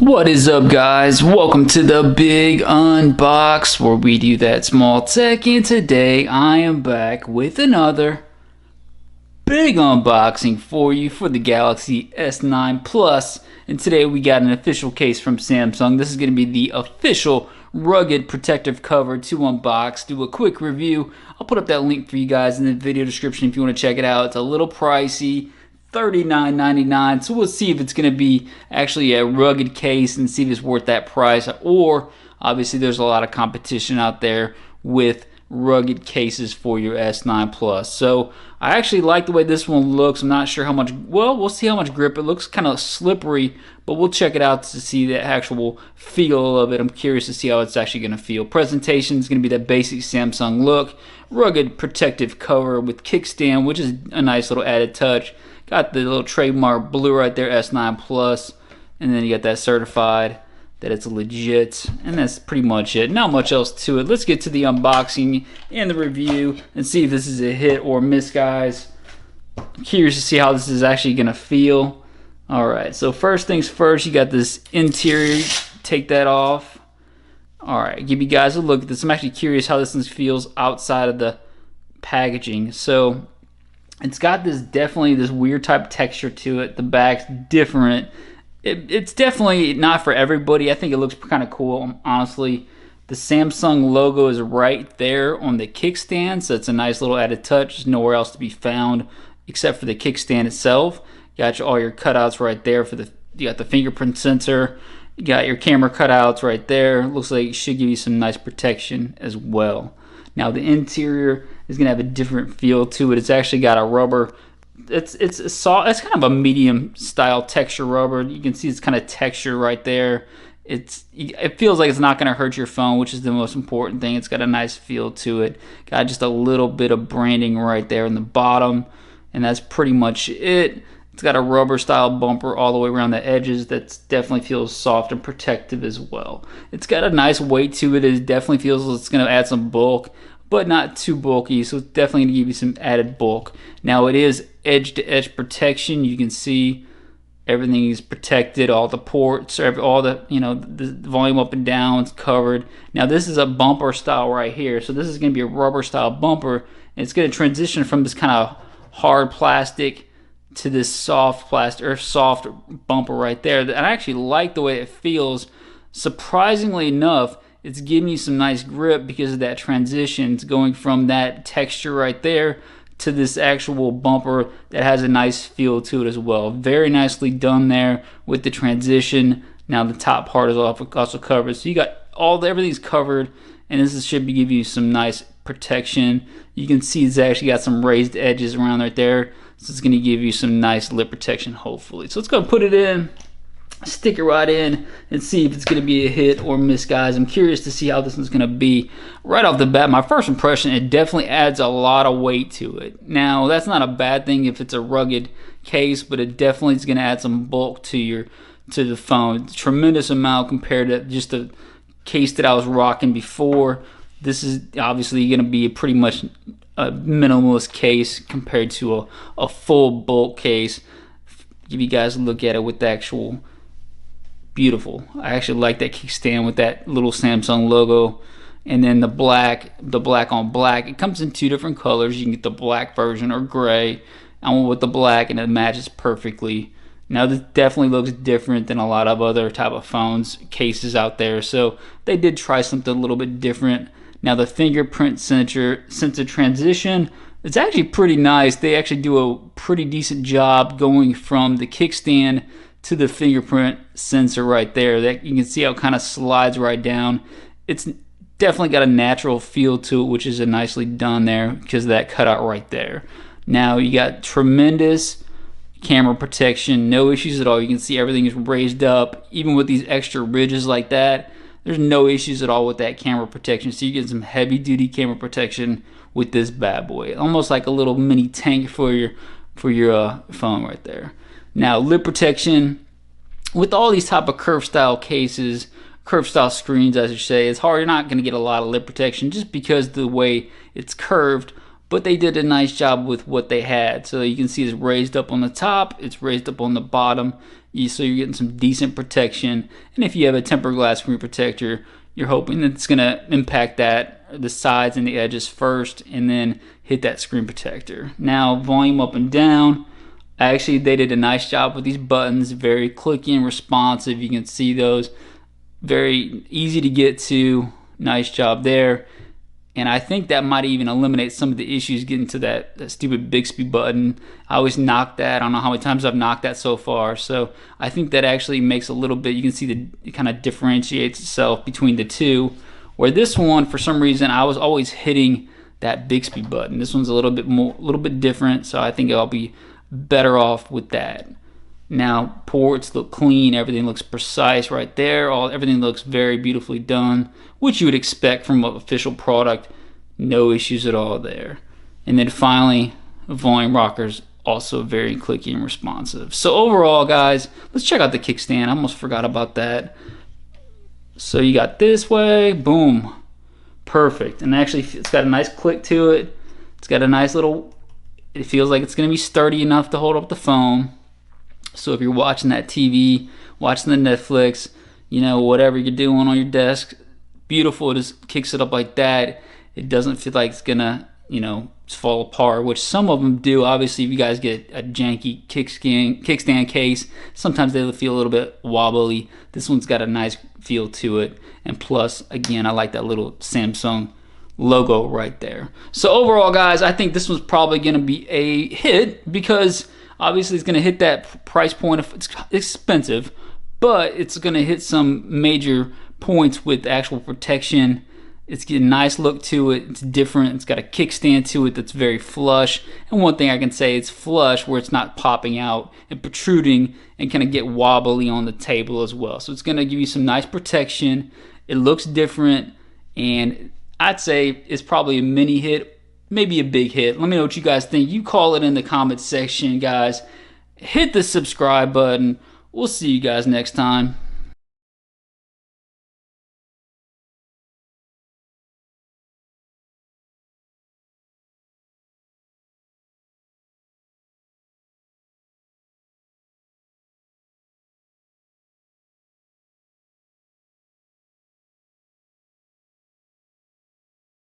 What is up, guys? Welcome to the big unbox where we do that small tech, and today I am back with another big unboxing for you for the Galaxy S9 Plus. And today we got an official case from Samsung. This is going to be the official rugged protective cover to unbox, do a quick review. I'll put up that link for you guys in the video description if you want to check it out. It's a little pricey, $39.99, so we'll see if it's going to be actually a rugged case and see if it's worth that price, or obviously there's a lot of competition out there with rugged cases for your S9 Plus. So I actually like the way this one looks. I'm not sure how much, well, we'll see how much grip. It looks kind of slippery, but we'll check it out to see the actual feel of it. I'm curious to see how it's actually going to feel. Presentation is going to be that basic Samsung look, rugged protective cover with kickstand, which is a nice little added touch. Got the little trademark blue right there, S9 Plus, and then you got that certified that it's legit, and that's pretty much it. Not much else to it. Let's get to the unboxing and the review and see if this is a hit or miss, guys. I'm curious to see how this is actually gonna feel. Alright, so first things first, you got this interior. Take that off. Alright, give you guys a look at this. I'm actually curious how this one feels outside of the packaging. So it's got definitely this weird type texture to it. The back's different. It's definitely not for everybody. I think it looks kind of cool, honestly. The Samsung logo is right there on the kickstand, so it's a nice little added touch. There's nowhere else to be found except for the kickstand itself. You got all your cutouts right there for you got the fingerprint sensor. You got your camera cutouts right there. Looks like it should give you some nice protection as well. Now the interior is gonna have a different feel to it. It's actually got a rubber. It's soft. It's kind of a medium style texture rubber. You can see it's kind of texture right there. It feels like it's not gonna hurt your phone, which is the most important thing. It's got a nice feel to it. Got just a little bit of branding right there in the bottom, and that's pretty much it. It's got a rubber style bumper all the way around the edges that definitely feels soft and protective as well. It's got a nice weight to it. It definitely feels like it's going to add some bulk, but not too bulky, so it's definitely going to give you some added bulk. Now it is edge-to-edge protection. You can see everything is protected, all the ports, all the, the volume up and down is covered. Now this is a bumper style right here, so this is going to be a rubber style bumper, and it's going to transition from this kind of hard plastic to this soft plastic or soft bumper right there. And I actually like the way it feels. Surprisingly enough, it's giving you some nice grip because of that transition. It's going from that texture right there to this actual bumper that has a nice feel to it as well. Very nicely done there with the transition. Now the top part is also covered, so you got everything's covered, and this should give you some nice protection. You can see it's actually got some raised edges around right there, so it's going to give you some nice lip protection, hopefully. So let's go put it in, stick it right in, and see if it's going to be a hit or miss, guys. I'm curious to see how this one's going to be. Right off the bat, my first impression, it definitely adds a lot of weight to it. Now, that's not a bad thing if it's a rugged case, but it definitely is going to add some bulk to the phone. Tremendous amount compared to just the case that I was rocking before. This is obviously going to be pretty much a minimalist case compared to a full bulk case. Give you guys a look at it with the actual beautiful. I actually like that kickstand with that little Samsung logo, and then the black on black. It comes in two different colors. You can get the black version or gray. I went with the black, and it matches perfectly. Now this definitely looks different than a lot of other type of phones cases out there, so they did try something a little bit different. Now the fingerprint sensor transition, it's actually pretty nice. They actually do a pretty decent job going from the kickstand to the fingerprint sensor right there. That you can see how it kind of slides right down. It's definitely got a natural feel to it, which is nicely done there because of that cutout right there. Now you got tremendous camera protection, no issues at all. You can see everything is raised up, even with these extra ridges like that. There's no issues at all with that camera protection, so you get some heavy duty camera protection with this bad boy, almost like a little mini tank for your phone right there. Now lip protection, with all these type of curved style cases, curved style screens I should say, it's hard. You're not going to get a lot of lip protection just because of the way it's curved, but they did a nice job with what they had. So you can see it's raised up on the top, it's raised up on the bottom. so you're getting some decent protection. And if you have a tempered glass screen protector, you're hoping that it's going to impact the sides and the edges first, and then hit that screen protector. Now, volume up and down. Actually, they did a nice job with these buttons, very clicky and responsive. You can see those, very easy to get to. Nice job there. And I think that might even eliminate some of the issues getting to that stupid Bixby button. I always knock that. I don't know how many times I've knocked that so far. So I think that actually makes a little bit, you can see it kind of differentiates itself between the two. Where this one, for some reason, I was always hitting that Bixby button. This one's a little bit different, so I think I'll be better off with that. Now, ports look clean, everything looks precise right there. Everything looks very beautifully done, which you would expect from an official product. No issues at all there. And then finally, volume rockers, also very clicky and responsive. So overall, guys, let's check out the kickstand. I almost forgot about that. So you got this way, boom, perfect. And actually, it's got a nice click to it. It's got a nice little, it feels like it's going to be sturdy enough to hold up the phone. So if you're watching that TV, watching the Netflix, you know, whatever you're doing on your desk, beautiful. It just kicks it up like that. It doesn't feel like it's gonna, you know, fall apart, which some of them do. Obviously, if you guys get a janky kickstand case, sometimes they feel a little bit wobbly. This one's got a nice feel to it. And plus, again, I like that little Samsung logo right there. So overall, guys, I think this one's probably gonna be a hit because obviously it's going to hit that price point. It's expensive, but it's going to hit some major points with actual protection. It's got a nice look to it. It's different. It's got a kickstand to it that's very flush. And one thing I can say, it's flush where it's not popping out and protruding and kind of get wobbly on the table as well. So it's going to give you some nice protection. It looks different, and I'd say it's probably a mini hit, maybe a big hit. Let me know what you guys think. You call it in the comments section, guys. Hit the subscribe button. We'll see you guys next time.